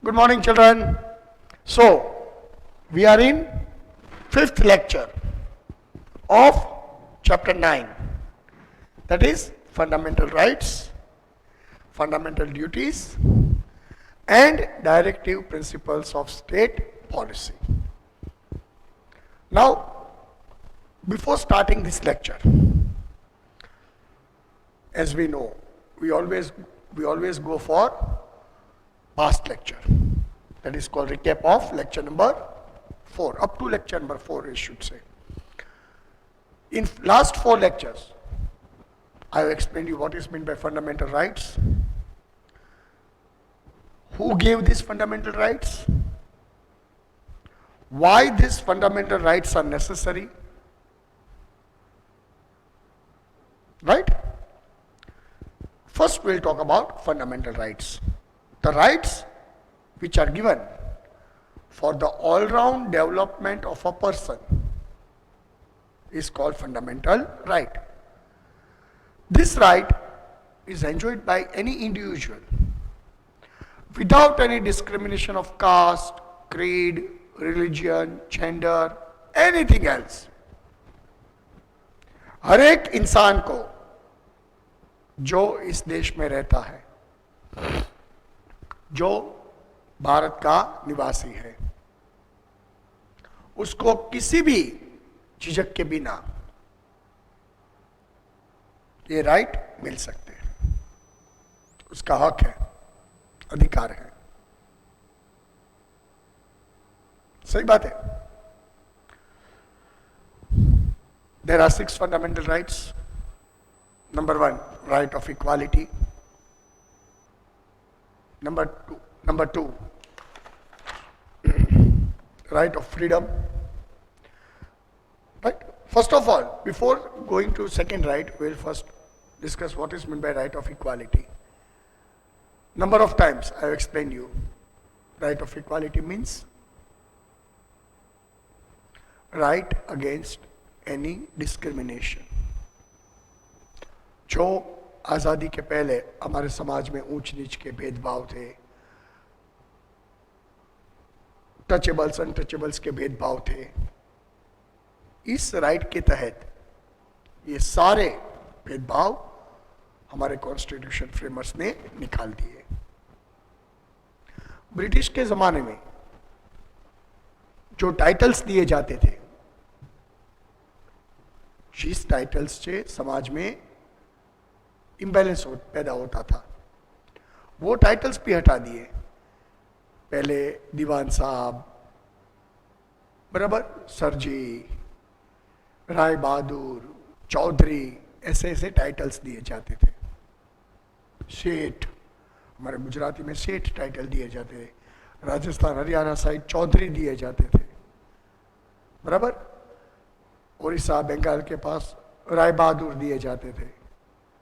Good morning, children. So, we are in 5th lecture of chapter 9. That is fundamental rights, fundamental duties, and directive principles of state policy. Now, before starting this lecture, as we know, we always go for past lecture. That is called recap of lecture number 4, up to lecture number 4, I should say. In last 4 lectures, I have explained you what is meant by fundamental rights, who gave these fundamental rights, why these fundamental rights are necessary, right? First, we'll talk about fundamental rights. The rights which are given for the all-round development of a person is called fundamental right. This right is enjoyed by any individual without any discrimination of caste, creed, religion, gender, anything else. हर एक इंसान को जो इस देश में रहता है, जो भारत का निवासी है, उसको किसी भी झिझक के बिना ये राइट मिल सकते हैं. उसका हक है, अधिकार है. सही बात है. There are 6 fundamental rights. Number 1, right of equality. Number two, right of freedom. Right? First of all, before going to second right, we'll first discuss what is meant by right of equality. Number of times I have explained you, right of equality means right against any discrimination. जो आज़ादी के पहले हमारे समाज में ऊंच नीच के भेदभाव थे, टचेबल्स अनटचेबल्स के भेदभाव थे, इस राइट के तहत ये सारे भेदभाव हमारे कॉन्स्टिट्यूशन फ्रेमर्स ने निकाल दिए. ब्रिटिश के ज़माने में जो टाइटल्स दिए जाते थे, जिस टाइटल्स से समाज में इम्बैलेंस पैदा होता था, वो टाइटल्स भी हटा दिए. पहले दीवान साहब, बराबर, सर जी, राय बहादुर, चौधरी, ऐसे ऐसे टाइटल्स दिए जाते थे. सेठ, हमारे गुजराती में सेठ टाइटल दिए जाते थे. राजस्थान हरियाणा साइड चौधरी दिए जाते थे, बराबर. उड़ीसा बंगाल के पास राय बहादुर दिए जाते थे,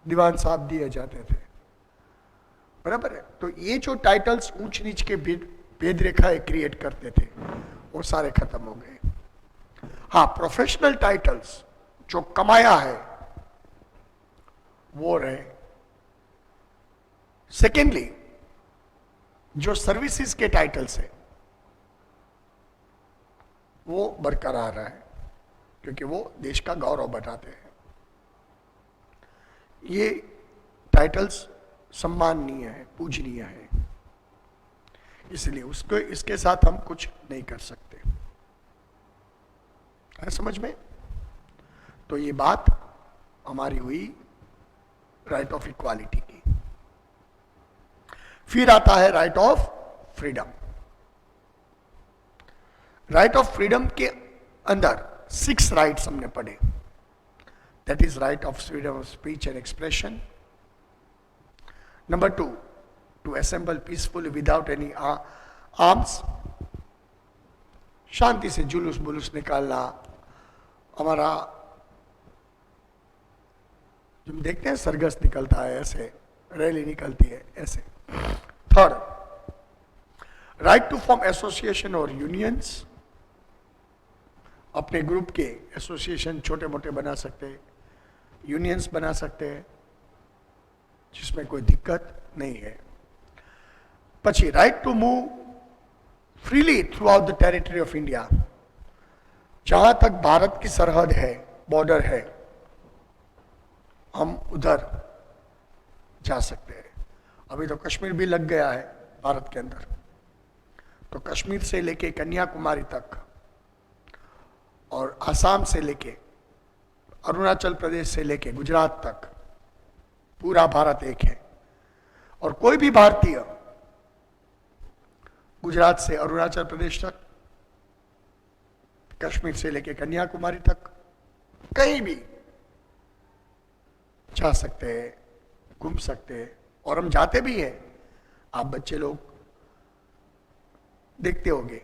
दीवान साहब दिए जाते थे, बराबर है. तो ये जो टाइटल्स ऊंच नीच के भेद रेखाएं क्रिएट करते थे, वो सारे खत्म हो गए. हाँ, प्रोफेशनल टाइटल्स जो कमाया है वो रहे. सेकेंडली, जो सर्विसेज के टाइटल्स है वो बरकरार रहा है, क्योंकि वो देश का गौरव बढ़ाते हैं. ये टाइटल्स सम्माननीय है, पूजनीय है, इसलिए उसको इसके साथ हम कुछ नहीं कर सकते. है समझ में? तो ये बात हमारी हुई राइट ऑफ इक्वालिटी की. फिर आता है right of freedom. Right of freedom के अंदर 6 राइट्स हमने पढ़े. That is right of freedom of speech and expression. Number 2, to assemble peacefully without any arms. शांति से जुलूस बुलूस निकालना. हमारा जब देखते हैं सरगस निकलता है, ऐसे रैली निकलती है, ऐसे. Third, right to form association और यूनियंस. अपने ग्रुप के एसोसिएशन छोटे मोटे बना सकते हैं, यूनियंस बना सकते हैं, जिसमें कोई दिक्कत नहीं है. પછી right to move freely throughout the territory of India. जहां तक भारत की सरहद है, बॉर्डर है, हम उधर जा सकते हैं। अभी तो कश्मीर भी लग गया है भारत के अंदर, तो कश्मीर से लेके कन्याकुमारी तक और आसाम से लेके अरुणाचल प्रदेश से लेके गुजरात तक पूरा भारत एक है। और कोई भी भारतीय गुजरात से अरुणाचल प्रदेश तक, कश्मीर से लेके कन्याकुमारी तक कहीं भी जा सकते हैं, घूम सकते हैं, और हम जाते भी हैं। आप बच्चे लोग देखते होंगे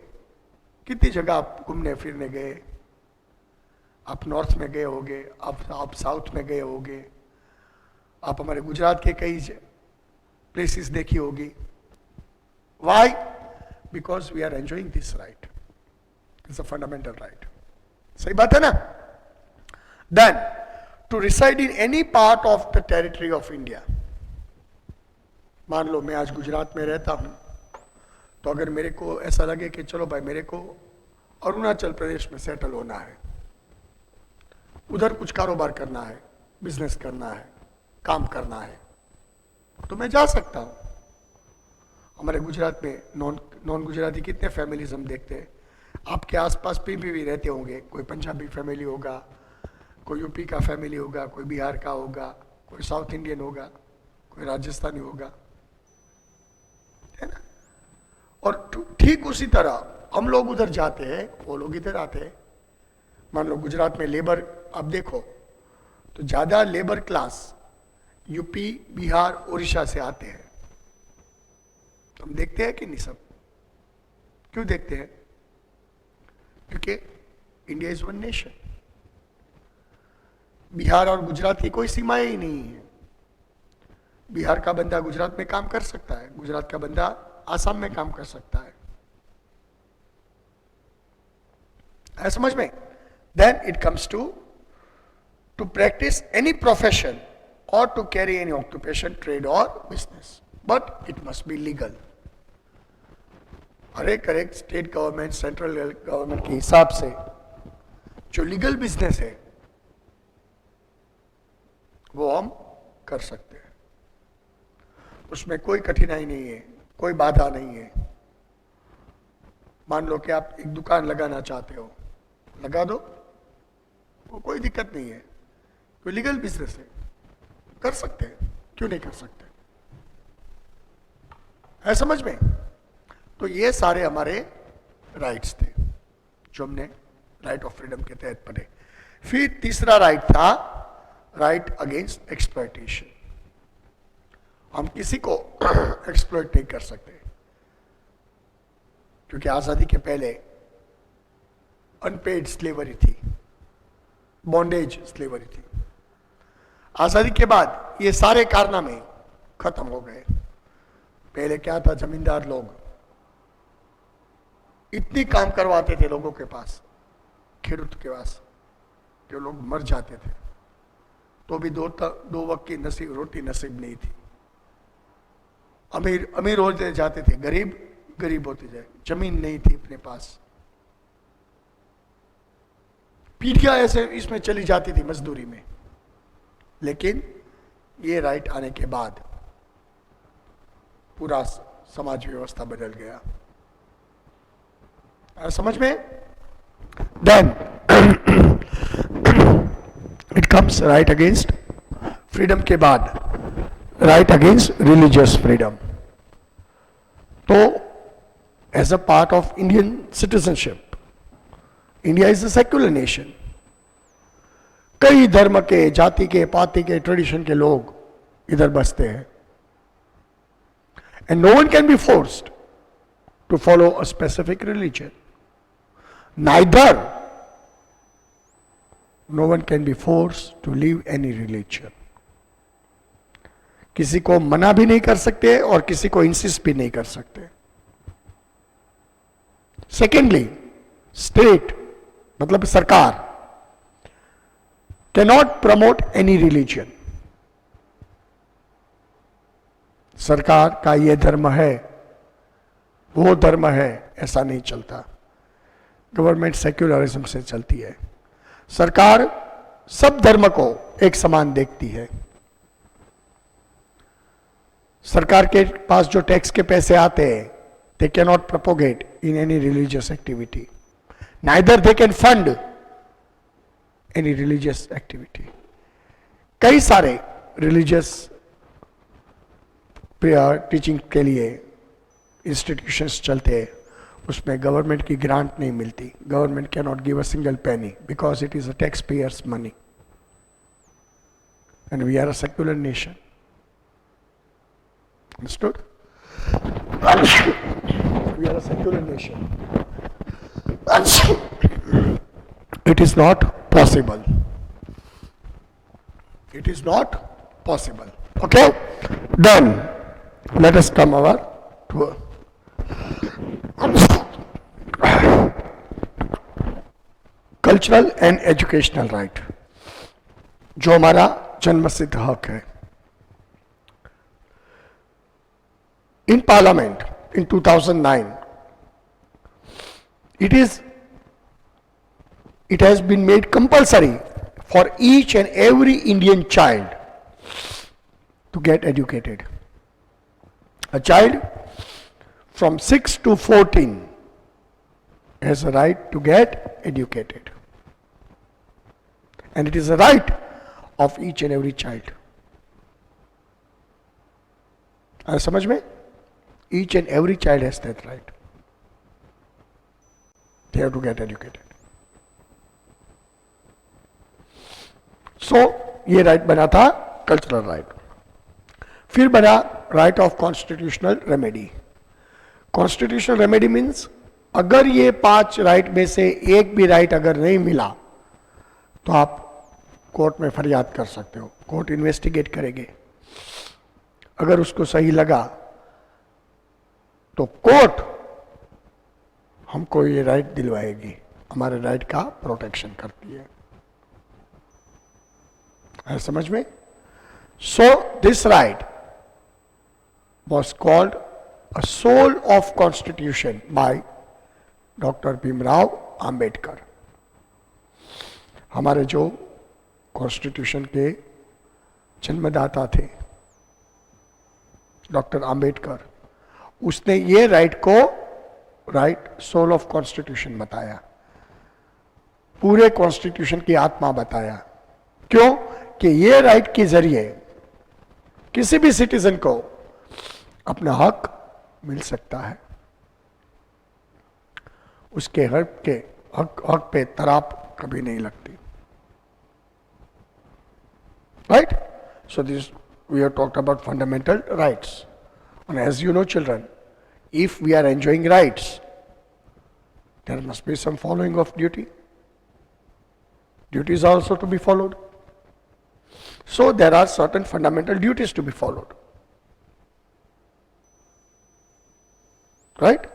कितनी जगह आप घूमने फिरने गए। आप नॉर्थ में गए होंगे, आप साउथ में गए होंगे, आप हमारे गुजरात के कई प्लेसेस देखी होगी। Why? Because we are enjoying this right, it's a fundamental right. सही बात है ना? Then to reside in any part of the territory of India. मान लो मैं आज गुजरात में रहता हूं, तो अगर मेरे को ऐसा लगे कि चलो भाई मेरे को अरुणाचल प्रदेश में सेटल होना है, उधर कुछ कारोबार करना है, बिजनेस करना है, काम करना है, तो मैं जा सकता हूं। हमारे गुजरात में नॉन गुजराती कितने फैमिलीज हम देखते हैं। आपके आसपास भी रहते होंगे, कोई पंजाबी फैमिली होगा, कोई यूपी का फैमिली होगा, कोई बिहार का होगा, कोई साउथ इंडियन होगा, कोई राजस्थानी होगा, है ना? और ठीक उसी तरह हम लोग उधर जाते हैं, वो लोग इधर आते हैं। मान लो गुजरात में लेबर आप देखो तो ज्यादा labour class UP, Bihar, Orissa से आते हैं। हम देखते हैं कि नहीं सब? क्यों देखते हैं? क्योंकि India is one nation. Bihar और गुजरात की कोई सीमाएं ही नहीं है। बिहार का बंदा गुजरात में काम कर सकता है, गुजरात का बंदा आसाम में काम कर सकता है। समझ में? Then it comes to practice any profession or to carry any occupation, trade or business, but it must be legal. हर एक स्टेट गवर्नमेंट, सेंट्रल गवर्नमेंट के हिसाब से जो लीगल बिजनेस है वो हम कर सकते हैं। उसमें कोई कठिनाई नहीं है, कोई बाधा नहीं है। मान लो कि आप एक दुकान लगाना चाहते हो, लगा दो, वो कोई दिक्कत नहीं है, कोई लीगल बिजनेस है, कर सकते हैं, क्यों नहीं कर सकते? है समझ में? तो ये सारे हमारे राइट्स थे जो हमने राइट ऑफ फ्रीडम के तहत पढ़े। फिर तीसरा राइट था राइट अगेंस्ट एक्सप्लॉयटेशन। हम किसी को एक्सप्लॉयट नहीं कर सकते, क्योंकि आजादी के पहले अनपेड स्लेवरी थी, बॉन्डेज स्लेवरी थी। आजादी के बाद ये सारे कारनामे खत्म हो गए। पहले क्या था, जमींदार लोग इतनी काम करवाते थे लोगों के पास, खेडूत के पास, कि लोग मर जाते थे, तो भी दो वक्त की रोटी नसीब नहीं थी। अमीर अमीर होते जाते थे, गरीब गरीब होते जाए, जमीन नहीं थी अपने पास, पीढ़ियां ऐसे इसमें चली जाती थी मजदूरी में। लेकिन ये राइट आने के बाद पूरा समाज व्यवस्था बदल गया। समझ में? Then it comes right against freedom के बाद राइट अगेंस्ट रिलीजियस फ्रीडम। तो as a part of Indian citizenship, India is a secular nation. कई धर्म के, जाति के, पाति के, ट्रेडिशन के लोग इधर बसते हैं, and no one can be forced to follow a specific religion. Neither no one can be forced to leave any religion. किसी को मना भी नहीं कर सकते और किसी को इंसिस्ट भी नहीं कर सकते। सेकेंडली, स्टेट मतलब सरकार cannot promote any religion। सरकार का ये धर्म है, वो धर्म है, ऐसा नहीं चलता। गवर्नमेंट सेक्युलरिज्म से चलती है। सरकार सब धर्म को एक समान देखती है। सरकार के पास जो टैक्स के पैसे आते हैं, they cannot propagate in any religious activity. Neither they can fund any religious activity. कई सारे religious टीचिंग के लिए इंस्टीट्यूशंस चलते हैं, उसमें गवर्नमेंट की ग्रांट नहीं मिलती. Government can not give a single penny because it is a tax payers money and we are a secular nation. Understood? We are a secular nation. It is not possible. It is not possible. Okay? Then let us come over to cultural and educational right, जो हमारा जन्मसिद्ध हक है. In Parliament in 2009, it has been made compulsory for each and every Indian child to get educated. A child from 6 to 14 has a right to get educated, and it is a right of each and every child. समझ में? Each and every child has that right. They have to get educated. So ये right बना था cultural right. फिर बना right of constitutional remedy. Constitutional remedy means अगर ये 5 right में से एक भी राइट अगर नहीं मिला तो आप कोर्ट में फरियाद कर सकते हो. कोर्ट इन्वेस्टिगेट करेंगे. अगर उसको सही लगा तो कोर्ट हमको ये राइट दिलवाएगी, हमारे राइट का प्रोटेक्शन करती है. समझ में? So this right was called a soul of constitution by doctor Bhimrao Ambedkar. हमारे जो कॉन्स्टिट्यूशन के जन्मदाता थे डॉक्टर आंबेडकर, उसने ये राइट को राइट सोल ऑफ कॉन्स्टिट्यूशन बताया, पूरे कॉन्स्टिट्यूशन की आत्मा बताया. क्यों? कि ये राइट के जरिए किसी भी सिटीजन को अपना हक मिल सकता है. उसके हक पे तराप कभी नहीं लगती. Right? So this we have talked about fundamental rights. And as you know, children, if we are enjoying rights, there must be some following of duty. Duties are also to be followed. So there are certain fundamental duties to be followed. Right?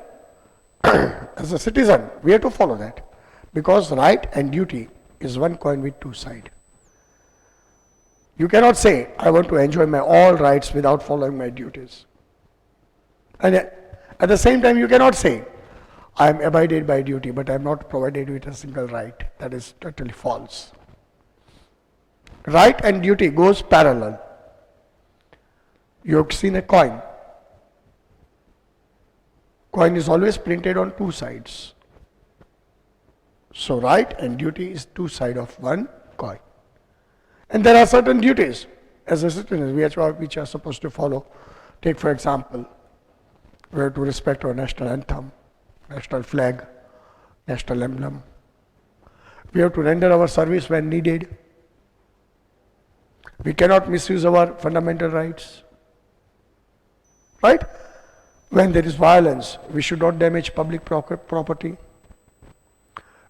As a citizen, we have to follow that. Because right and duty is one coin with two sides. You cannot say, I want to enjoy my all rights without following my duties. And at the same time, you cannot say, I am abided by duty, but I am not provided with a single right. That is totally false. Right and duty goes parallel. You have seen a coin. Coin is always printed on two sides. So right and duty is two sides of one coin. And there are certain duties as a citizen which are supposed to follow. Take for example, we have to respect our national anthem, national flag, national emblem. We have to render our service when needed. We cannot misuse our fundamental rights. Right? When there is violence, we should not damage public property.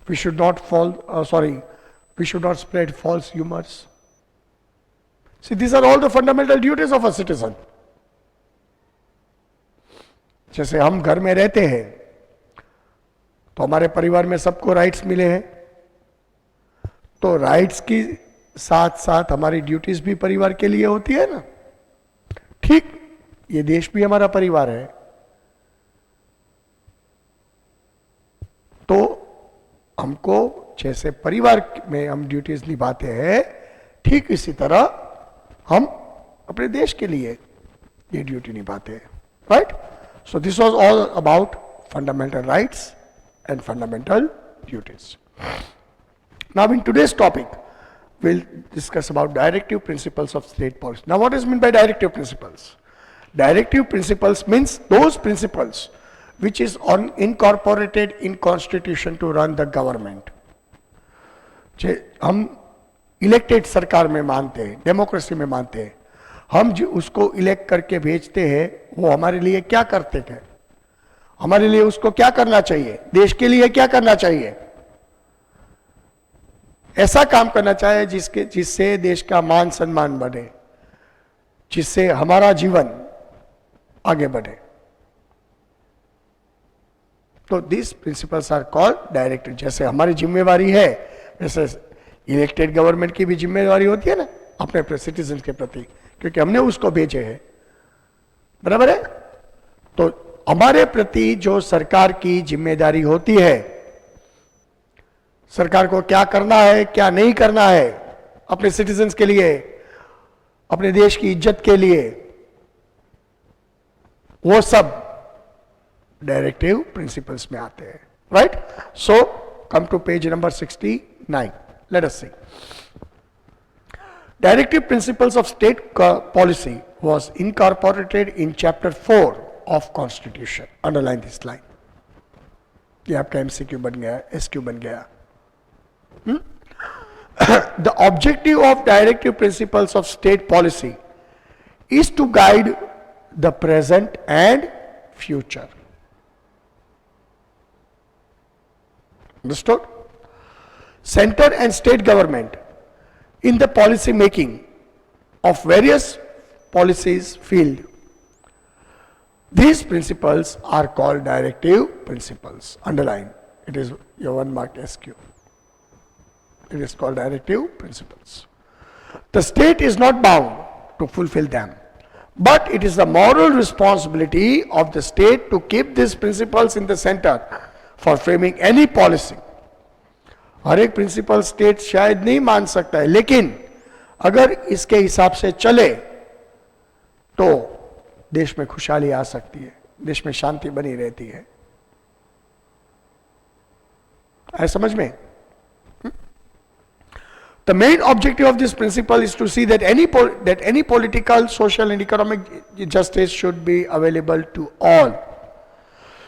We should not we should not spread false rumors. See, these are all the fundamental duties of a citizen. जैसे हम घर में रहते हैं तो हमारे परिवार में सबको राइट्स मिले हैं, तो राइट्स की साथ साथ हमारी ड्यूटीज भी परिवार के लिए होती है ना. ठीक, ये देश भी हमारा परिवार है. हमको जैसे परिवार में हम ड्यूटीज निभाते हैं, ठीक इसी तरह हम अपने देश के लिए ये ड्यूटी निभाते हैं, right? So this was all about fundamental rights and fundamental duties. Now in today's topic, we'll discuss about directive principles of state policy. Now what is meant by directive principles? Directive principles means those principles which is incorporated in constitution to run the government. हम elected सरकार में मानते हैं, democracy में मानते हैं, हम जो उसको इलेक्ट करके भेजते हैं वो हमारे लिए क्या करते हैं, हमारे लिए उसको क्या करना चाहिए, देश के लिए क्या करना चाहिए, ऐसा काम करना चाहिए जिससे देश का मान सम्मान बढ़े, जिससे हमारा जीवन आगे बढ़े. तो this principles are called directive. जैसे हमारी जिम्मेवारी है, जैसे इलेक्टेड गवर्नमेंट की भी जिम्मेवारी होती है ना अपने सिटीजन के प्रति, क्योंकि हमने उसको भेजे है, बराबर है. तो हमारे प्रति जो सरकार की जिम्मेदारी होती है, सरकार को क्या करना है क्या नहीं करना है अपने सिटीजन्स के लिए, अपने देश की इज्जत के लिए, वो सब डायरेक्टिव प्रिंसिपल्स में आते हैं, right? So come to page number 69. Let us see. Directive principles of state policy was incorporated in chapter 4 of Constitution. Underline this line. ये आपका MCQ बन गया, SQ बन गया. The objective of directive principles of state policy is to guide the present and future. Understood? Center and state government in the policy making of various policies field. These principles are called directive principles. Underline. It is your 1 mark SQ. It is called directive principles. The state is not bound to fulfill them, but it is the moral responsibility of the state to keep these principles in the center for framing any policy. हर एक principle state शायद नहीं मान सकता है, लेकिन अगर इसके हिसाब से चले तो देश में खुशहाली आ सकती है, देश में शांति बनी रहती है. आए समझ में? The main objective of this principle is to see that any political, social and economic justice should be available to all.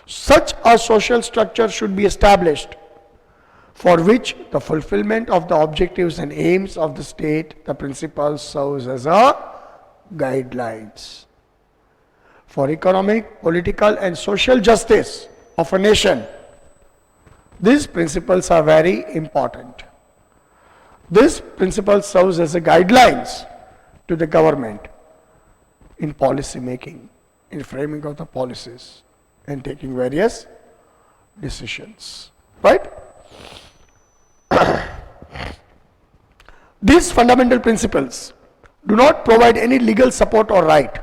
Such a social structure should be established for which the fulfillment of the objectives and aims of the state, the principle serves as a guidelines. For economic, political and social justice of a nation, these principles are very important. This principle serves as a guidelines to the government in policy making, in framing of the policies and taking various decisions, right? These fundamental principles do not provide any legal support or right.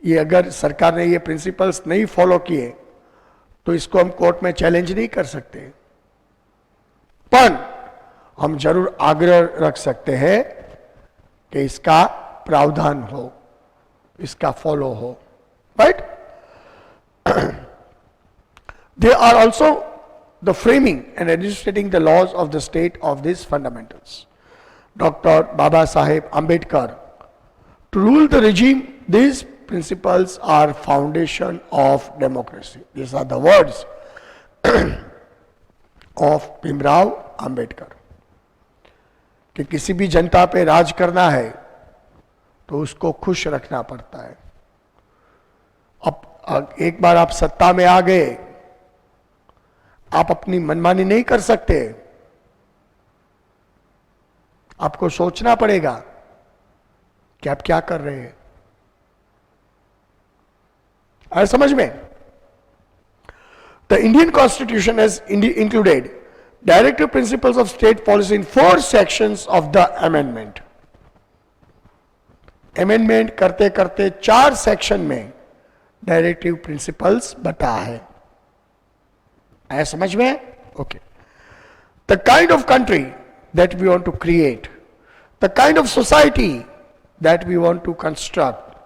ये अगर सरकार ने ये principles नहीं follow किए तो इसको हम कोर्ट में चैलेंज नहीं कर सकते, पर हम जरूर आग्रह रख सकते हैं कि इसका प्रावधान हो, इसका फॉलो हो, right? They are also the framing and administrating the laws of the state of these fundamentals. Dr. Baba Saheb Ambedkar, to rule the regime, these principles are foundation of democracy. These are the words of Bhimrao Ambedkar. कि किसी भी जनता पे राज करना है तो उसको खुश रखना पड़ता है. अब एक बार आप सत्ता में आ गए, आप अपनी मनमानी नहीं कर सकते, आपको सोचना पड़ेगा कि आप क्या कर रहे हैं. आया समझ में? The Indian constitution has included directive principles of state policy in 4 sections of the amendment. Amendment करते करते 4 सेक्शन में डायरेक्टिव प्रिंसिपल्स बता है. आया समझ में? Okay. the kind of country that we want to create, the kind of society that we want to construct,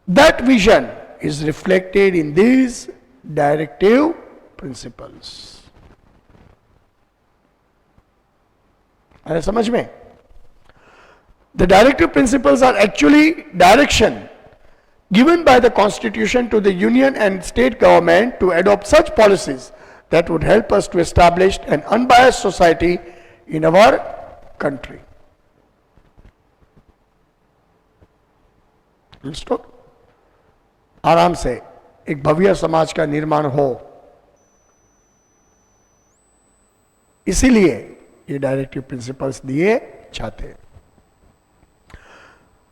that vision is reflected in these directive principles. है समझ में? The directive principles are actually direction given by the Constitution to the Union and state government to adopt such policies that would help us to establish an unbiased society in our country. Understood? आराम से एक भव्य समाज का निर्माण हो, इसीलिए ये directive principles दिए जाते हैं.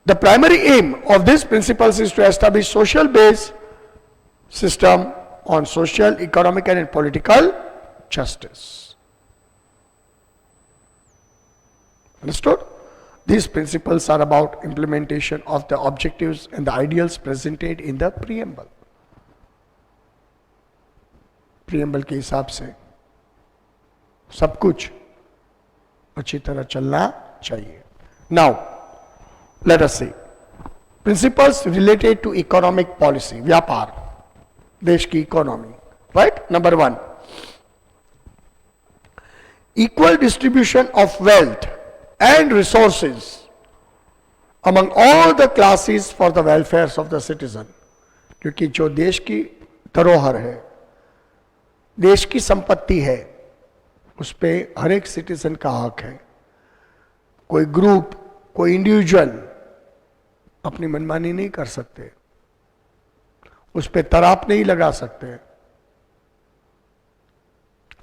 The primary aim of these principles is to establish social based system on social, economic and political justice. Understood? These principles are about implementation of the objectives and the ideals presented in the preamble. Preamble के हिसाब से सब कुछ अच्छी तरह चलना चाहिए. Now, let us see principles related to economic policy, व्यापार, देश की economy. Right? Number 1, equal distribution of wealth and resources among all the classes for the welfare of the citizen. क्योंकि जो देश की धरोहर है, देश की संपत्ति है, उस पर हर एक सिटीजन का हक है. कोई ग्रुप, कोई इंडिविजुअल अपनी मनमानी नहीं कर सकते, उस पर तराप नहीं लगा सकते.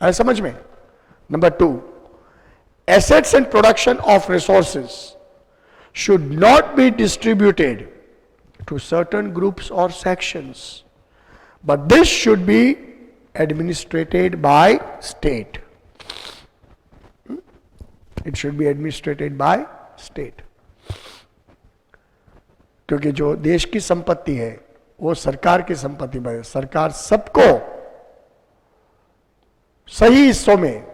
है समझ में? Number 2, assets and production of resources should not be distributed to certain groups or sections, but this should be administered by state. It should be administered by state. क्योंकि जो देश की संपत्ति है वो सरकार की संपत्ति में, सरकार सबको सही हिस्सों में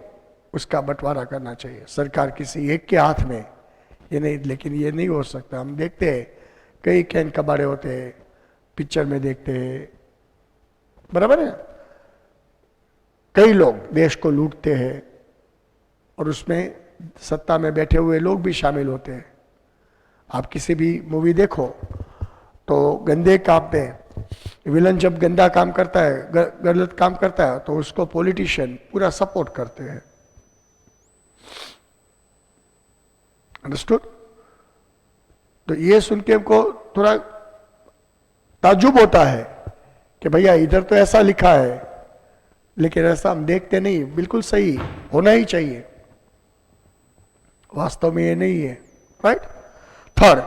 उसका बंटवारा करना चाहिए. सरकार किसी एक के हाथ में ये नहीं, लेकिन ये नहीं हो सकता. हम देखते हैं कई कैन कबाड़े होते हैं, पिक्चर में देखते हैं, बराबर है. कई लोग देश को लूटते हैं और उसमें सत्ता में बैठे हुए लोग भी शामिल होते हैं. आप किसी भी मूवी देखो तो गंदे काम में विलन जब गंदा काम करता है, गलत काम करता है, तो उसको पॉलिटिशियन पूरा सपोर्ट करते हैं. अंडरस्टूड? तो ये सुन के हमको थोड़ा ताज्जुब होता है कि भैया इधर तो ऐसा लिखा है, लेकिन ऐसा हम देखते नहीं. बिल्कुल सही होना ही चाहिए, वास्तव में ये नहीं है. Right? Third,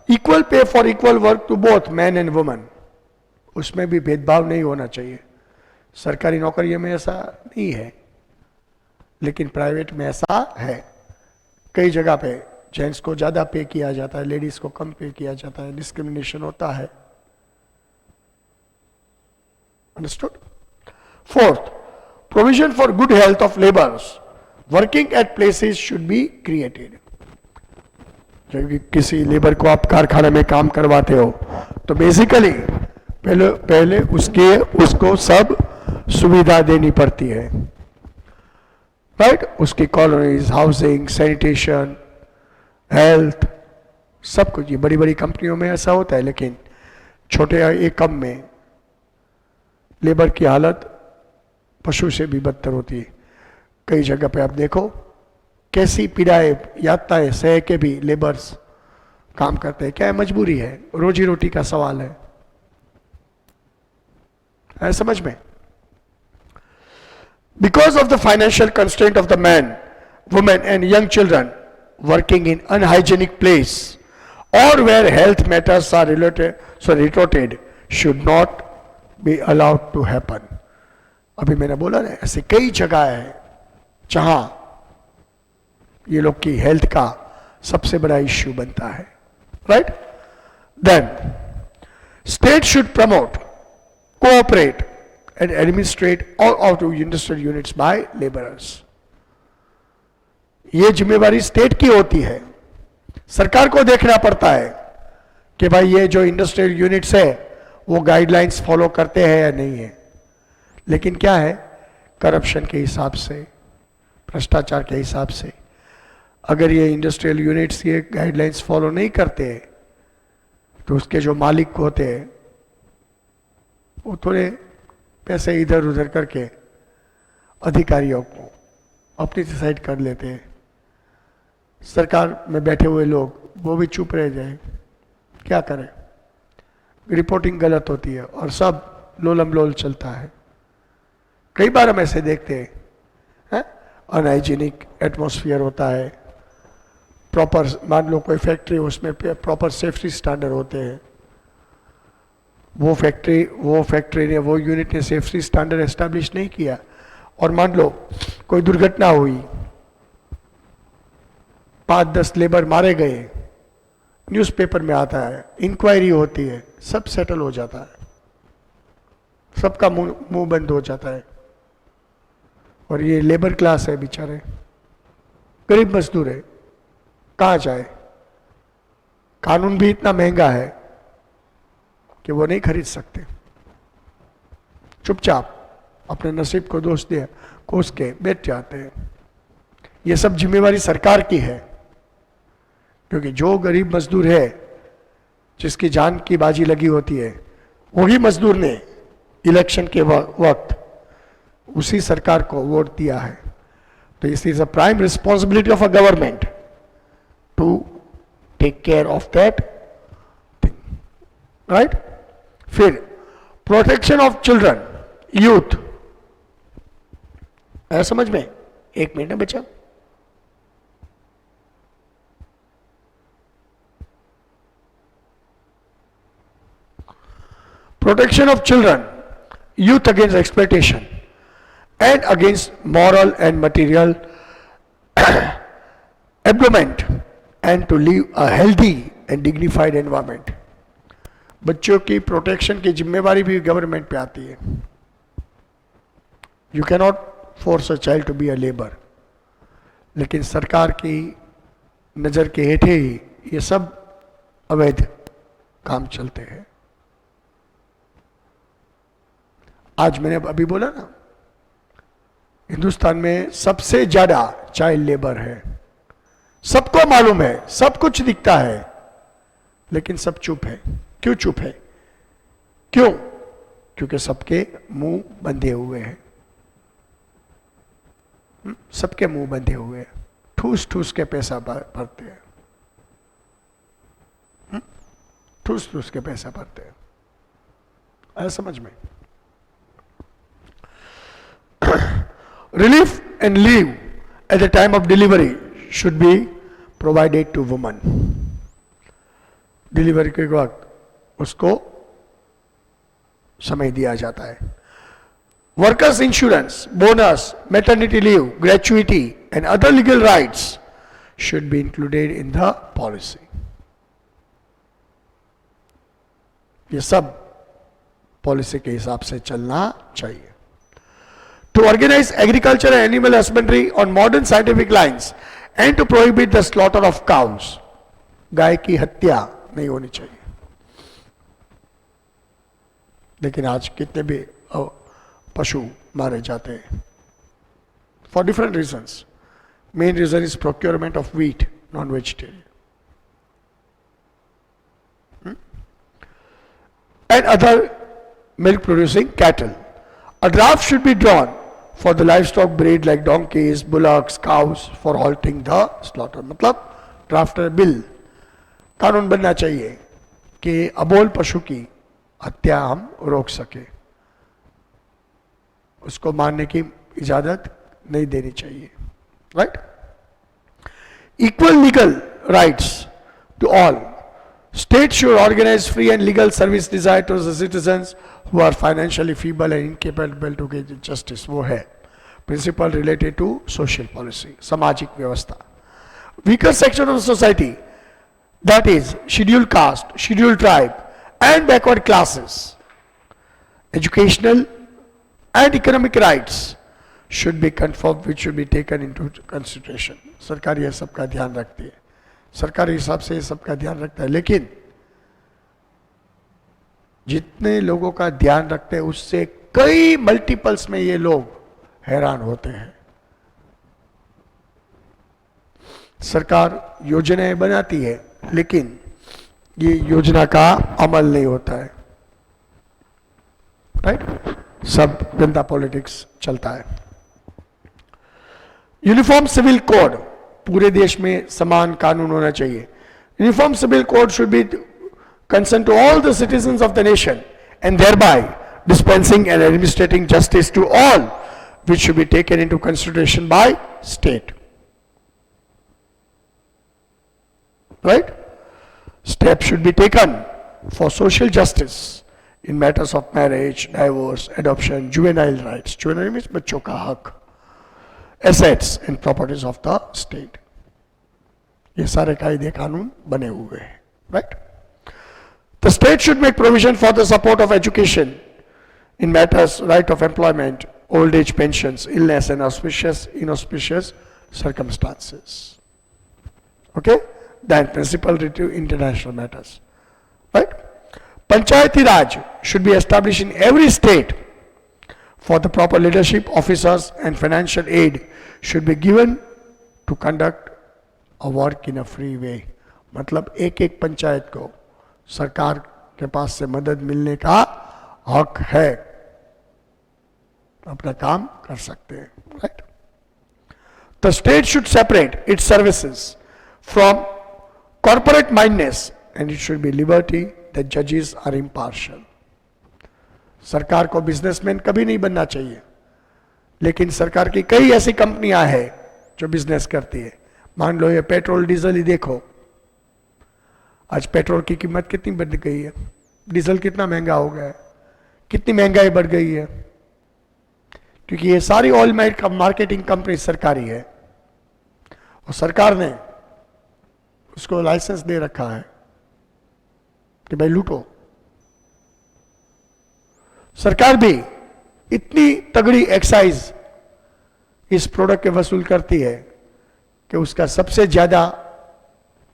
equal pay for equal work to both man and woman. उसमें भी भेदभाव नहीं होना चाहिए. सरकारी नौकरियों में ऐसा नहीं है, लेकिन प्राइवेट में ऐसा है. कई जगह पे जेंट्स को ज्यादा पे किया जाता है, लेडीज को कम पे किया जाता है. डिस्क्रिमिनेशन होता है. Understood? Fourth, provision for good health of labours working at places should be created. क्योंकि किसी लेबर को आप कारखाने में काम करवाते हो तो बेसिकली पहले उसको सब सुविधा देनी पड़ती है. राइट? उसकी कॉलोनीज, हाउसिंग, सैनिटेशन, हेल्थ, सब कुछ. ये बड़ी बड़ी कंपनियों में ऐसा होता है, लेकिन छोटे एकम में लेबर की हालत पशु से भी बदतर होती है. कई जगह पे आप देखो कैसी पीड़ाएं, यातनाएं सह के भी लेबर्स काम करते हैं. क्या है? मजबूरी है, रोजी रोटी का सवाल है समझ में? Because of the financial constraint of the man, women and young children working in unhygienic place or where health matters are retorted should not be allowed to happen. अभी मैंने बोला ना, ऐसे कई जगह है जहां ये लोग की हेल्थ का सबसे बड़ा इश्यू बनता है. Right? Then state should promote, cooperate and administrate all out of industrial units by laborers. ये जिम्मेवारी स्टेट की होती है। सरकार को देखना पड़ता है कि भाई ये जो इंडस्ट्रियल यूनिट्स है वो गाइडलाइंस फॉलो करते हैं या नहीं है। लेकिन क्या है, करप्शन के हिसाब से, भ्रष्टाचार के हिसाब से, अगर ये इंडस्ट्रियल यूनिट्स ये गाइडलाइंस फॉलो नहीं करते तो उसके जो मालिक होते हैं वो थोड़े पैसे इधर उधर करके अधिकारियों को अपनी साइड कर लेते हैं। सरकार में बैठे हुए लोग वो भी चुप रह जाए, क्या करें, रिपोर्टिंग गलत होती है और सब लोलम लोल चलता है। कई बार हम ऐसे देखते हैं, अनहाइजीनिक एटमॉस्फेयर होता है, प्रॉपर, मान लो कोई फैक्ट्री, उसमें प्रॉपर सेफ्टी स्टैंडर्ड होते हैं, वो फैक्ट्री ने, वो यूनिट ने सेफ्टी स्टैंडर्ड एस्टैब्लिश नहीं किया और मान लो कोई दुर्घटना हुई, 5-10 लेबर मारे गए, न्यूज़पेपर में आता है, इंक्वायरी होती है, सब सेटल हो जाता है, सबका मुंह बंद हो जाता है। और ये लेबर क्लास है, बेचारे गरीब मजदूर है, कहाँ जाए? कानून भी इतना महंगा है कि वो नहीं खरीद सकते, चुपचाप अपने नसीब को दोष दिया कोस के बैठ जाते हैं। ये सब जिम्मेवारी सरकार की है, क्योंकि जो गरीब मजदूर है जिसकी जान की बाजी लगी होती है, वही मजदूर ने इलेक्शन के वक्त उसी सरकार को वोट दिया है। तो this is a prime responsibility of a government to take care of that thing, right. फिर प्रोटेक्शन ऑफ चिल्ड्रन, यूथ, है समझ में? 1 मिनट है बच्चा। Protection of children, youth against exploitation and against moral and material abandonment and to live a healthy and dignified environment. बच्चों की protection की जिम्मेवारी भी गवर्नमेंट पे आती है। You can not force a child to be a labour, लेकिन सरकार की नज़र के हेठे ही ये सब अवैध काम चलते हैं। आज मैंने अभी बोला ना, हिंदुस्तान में सबसे ज्यादा चाइल्ड लेबर है। सबको मालूम है, सब कुछ दिखता है, लेकिन सब चुप है। क्यों चुप है? क्यों? क्योंकि सबके मुंह बंधे हुए हैं, सबके मुंह बंधे हुए हैं, ठूस ठूस के पैसा भरते हैं, ठूस ठूस के पैसा भरते हैं। आया समझ में? Relief and leave at the time of delivery should be provided to woman. Delivery के वक्त उसको समय दिया जाता है। Workers insurance, bonus, maternity leave, gratuity and other legal rights should be included in the policy. ये सब पॉलिसी के हिसाब से चलना चाहिए। To organize agriculture and animal husbandry on modern scientific lines and to prohibit the slaughter of cows. गाय की हत्या नहीं होनी चाहिए। लेकिन आज कितने भी पशु मारे जाते हैं for different reasons. Main reason is procurement of wheat, non-vegetarian. And other milk producing cattle. A draft should be drawn for the livestock breed like donkeys, bullocks, cows for halting the slaughter. मतलब draft bill, कानून बनना चाहिए कि अबोल पशु की हत्या हम रोक सके, उसको मारने की इजाजत नहीं देनी चाहिए, right. Equal legal rights to all. State should organize free and legal service desired to the citizens who are financially feeble and incapable to get justice. वो है principle related to social policy, सामाजिक व्यवस्था. Weaker section of the society, that is scheduled caste, scheduled tribe and backward classes, educational and economic rights should be confirmed, which should be taken into consideration. सरकार ये सबका ध्यान रखती है, सरकारी हिसाब से ये सबका ध्यान रखता है, लेकिन जितने लोगों का ध्यान रखते हैं उससे कई मल्टीपल्स में ये लोग हैरान होते हैं। सरकार योजनाएं बनाती है लेकिन ये योजना का अमल नहीं होता है, राइट? सब गंदा पॉलिटिक्स चलता है। यूनिफॉर्म सिविल कोड, पूरे देश में समान कानून होना चाहिए। Uniform civil code should be concern to all the citizens of the nation and thereby dispensing and administrating justice to all, which should be taken into consideration by state. Right? Steps should be taken for social justice in matters of marriage, divorce, adoption, juvenile rights. Juvenile means बच्चों का हक, assets and properties of the state. ये सारे कायदे कानून बने हुए हैं, right? The state should make provision for the support of education in matters right of employment, old age pensions, illness and inauspicious circumstances. Okay? Then principal to international matters. Right? Panchayati Raj should be established in every state for the proper leadership. Officers and financial aid should be given to conduct a work in a free way. मतलब एक एक पंचायत को सरकार के पास से मदद मिलने का हक है, अपना काम कर सकते हैं, right? The state should separate it's services from corporate mindness and it should be liberty that जजेस आर इम्पार्शियल। सरकार को बिजनेसमैन कभी नहीं बनना चाहिए, लेकिन सरकार की कई ऐसी कंपनियां हैं जो बिजनेस करती है। मान लो ये पेट्रोल डीजल ही देखो, आज पेट्रोल की कीमत कितनी बढ़ गई है, डीजल कितना महंगा हो गया है, कितनी महंगाई बढ़ गई है, क्योंकि ये सारी ऑयल मार्केटिंग कंपनी सरकारी है और सरकार ने उसको लाइसेंस दे रखा है कि भाई लूटो। सरकार भी इतनी तगड़ी एक्साइज इस प्रोडक्ट के वसूल करती है कि उसका सबसे ज्यादा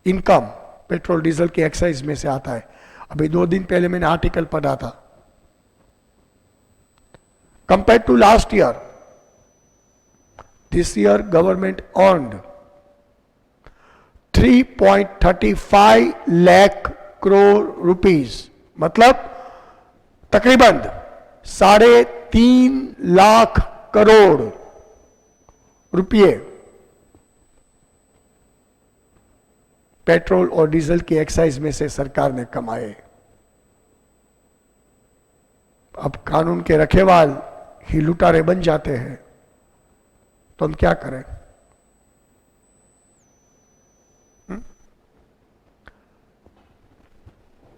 इनकम पेट्रोल डीजल की एक्साइज में से आता है। अभी 2 दिन पहले मैंने आर्टिकल पढ़ा था, compared to last year, this year government earned 3.35 lakh crore rupees, मतलब तकरीबन 3.5 लाख करोड़ रुपये पेट्रोल और डीजल की एक्साइज में से सरकार ने कमाए। अब कानून के रखेवाल ही लुटारे बन जाते हैं तो हम क्या करें?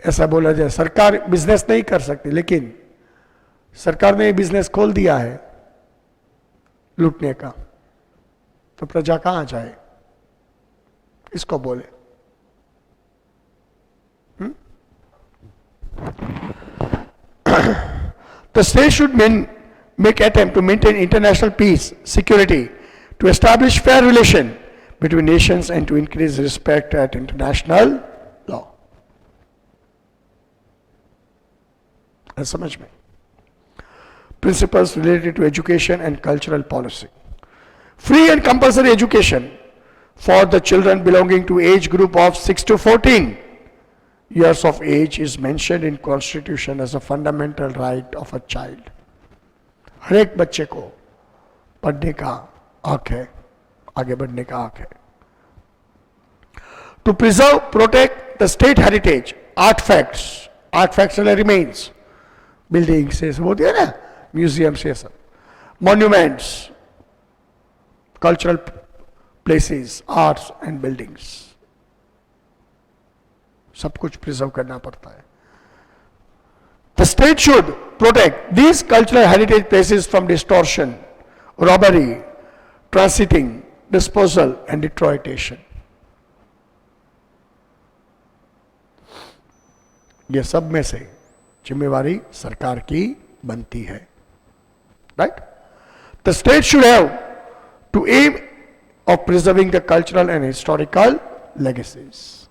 ऐसा बोला जाए सरकार बिजनेस नहीं कर सकती, लेकिन सरकार ने बिजनेस खोल दिया है लूटने का, तो प्रजा कहां जाए? इसको बोले। The state should make attempt to maintain international peace, security, to establish fair relation between nations and to increase respect at international law. समझ में? Principles related to education and cultural policy. Free and compulsory education for the children belonging to age group of 6 to 14 years of age is mentioned in Constitution as a fundamental right of a child. हर एक बच्चे को पढ़ने का हक है, आगे बढ़ने का हक है। To preserve, protect the state heritage, artifacts and remains, buildings से सब होती है ना, म्यूजियम से सब, monuments, cultural places, arts and buildings, सब कुछ प्रिजर्व करना पड़ता है। The state should protect these cultural heritage places from distortion, robbery, transiting, disposal and deterioration. ये सब में से जिम्मेवारी सरकार की बनती है, right? The state should have to aim of preserving the cultural and historical legacies.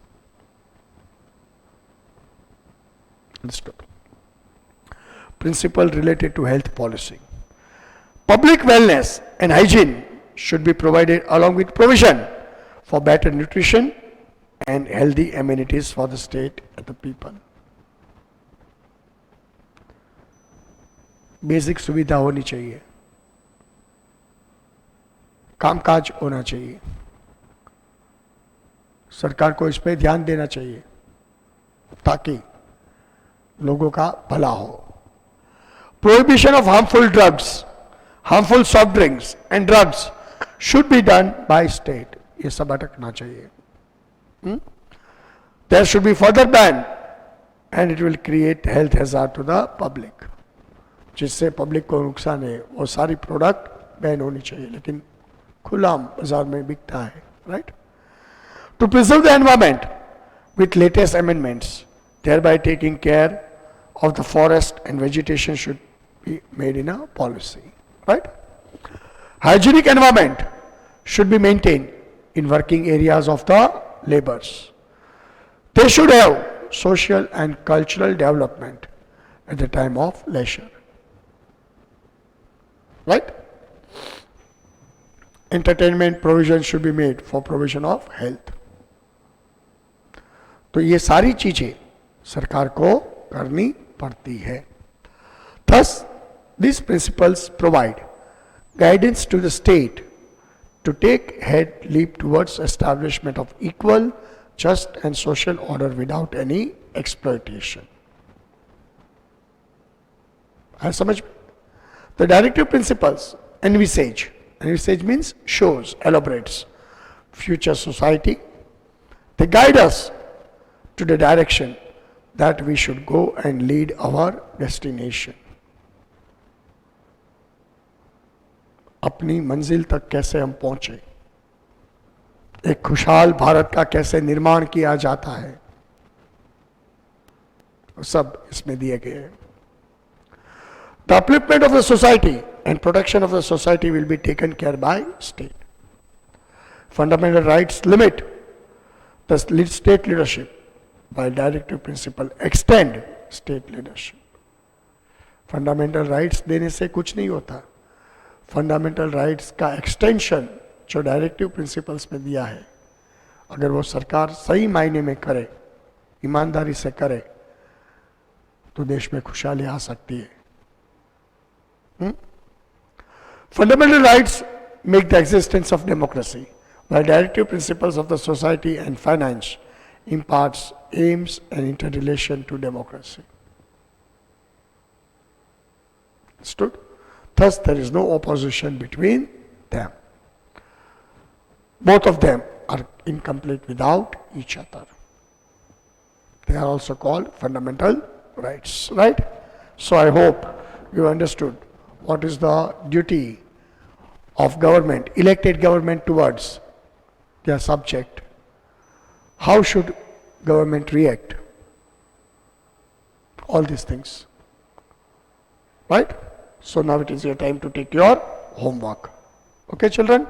Understood. Principle related to health policy. Public wellness and hygiene should be provided along with provision for better nutrition and healthy amenities for the state and the people. Basic सुविधा होनी चाहिए, कामकाज होना चाहिए, सरकार को इस पर ध्यान देना चाहिए ताकि लोगों का भला हो. Prohibition of harmful drugs, harmful soft drinks and drugs should be done by state. ये सब अटकना चाहिए. There should be further ban and it will create health hazard to the public. जिससे पब्लिक को नुकसान है वो सारी प्रोडक्ट बैन होनी चाहिए, लेकिन खुला बाजार में बिकता है. Right. To preserve the environment with latest amendments, thereby taking care of the forest and vegetation should be made in a policy. Right? Hygienic environment should be maintained in working areas of the laborers. They should have social and cultural development at the time of leisure. Right? Entertainment provision should be made for provision of health. तो ये सारी चीजें सरकार को करनी पड़ती है. Thus, these principles provide guidance to the state to take head leap towards establishment of equal, just and social order without any exploitation. है समझ में? The directive principles envisage means shows, elaborates future society. They guide us to the direction that we should go and lead our destination. अपनी मंजिल तक कैसे हम पहुंचे, एक खुशहाल भारत का कैसे निर्माण किया जाता है, सब इसमें दिए गए हैं. The upliftment of the society and protection of the society will be taken care by state. Fundamental rights limit the state leadership, while directive principle extend state leadership. Fundamental rights देने से कुछ नहीं होता. फंडामेंटल राइट्स का extension जो directive principles में दिया है, अगर वो सरकार सही मायने में करे, ईमानदारी से करे, तो देश में खुशहाली आ सकती है. Fundamental rights make the existence of democracy, while directive principles of the society and finance imparts aims and interrelation to democracy. Understood? Thus, there is no opposition between them. Both of them are incomplete without each other. They are also called fundamental rights, right? So I hope you understood what is the duty of government, elected government towards their subject. How should government react? All these things. Right? So now it is your time to take your homework. Okay, children?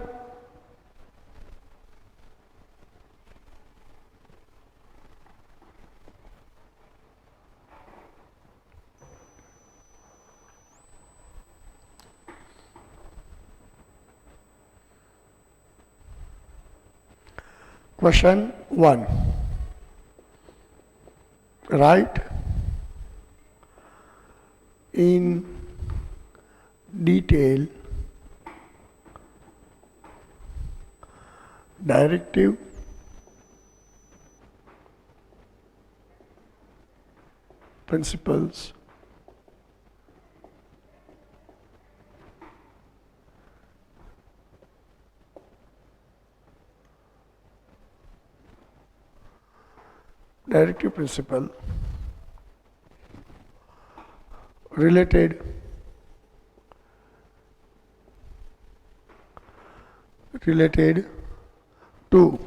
Question 1. Write in detail directive principles directive principle related to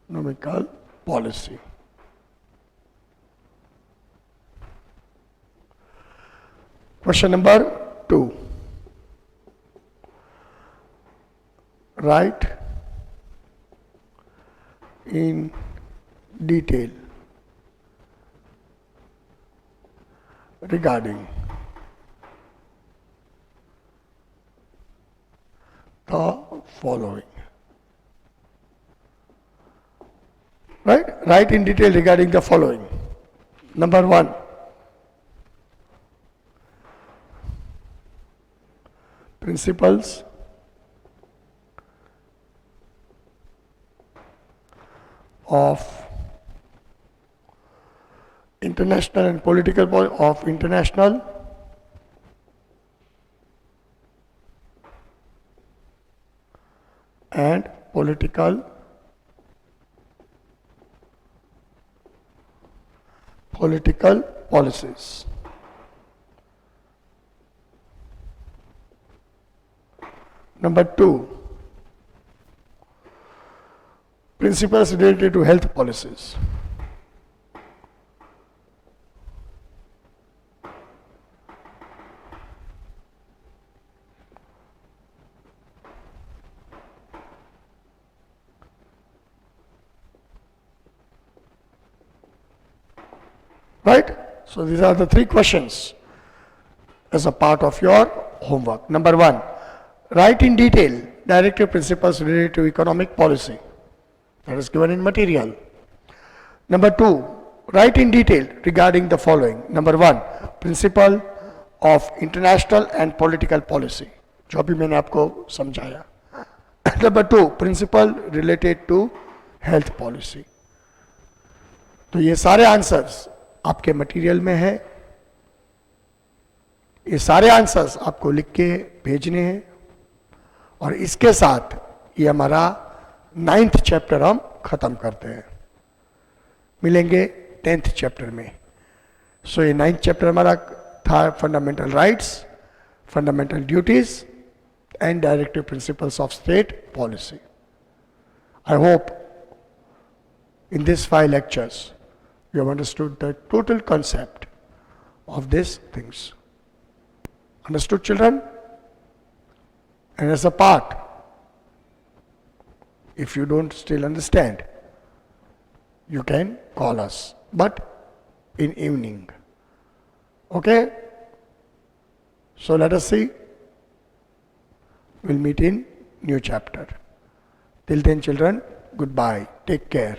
economical policy. Question number 2. Write in detail regarding the following. Right? Write in detail regarding the following. Number 1. Principles of international and political of international and political policies. Number 2, principles related to health policies. Right? So these are the 3 questions as a part of your homework. Number 1, write in detail directive principles related to economic policy. That is given in material. Number 2, write in detail regarding the following. Number 1, principle of international and political policy, जो अभी मैंने आपको समझाया. Number 2, principle related to health policy. तो ये सारे answers आपके material में है. ये सारे आंसर्स आपको लिख के भेजने हैं और इसके साथ ये हमारा 9th चैप्टर हम खत्म करते हैं. मिलेंगे 10th चैप्टर में. सो ये 9th चैप्टर हमारा था fundamental rights, fundamental duties and directive principles of state policy. I hope in these 5 lectures you have understood the total concept of these things. Understood, children? And as a part, if you don't still understand, you can call us, but in evening. Okay? So let us see. We'll meet in new chapter. Till then, children, goodbye. Take care.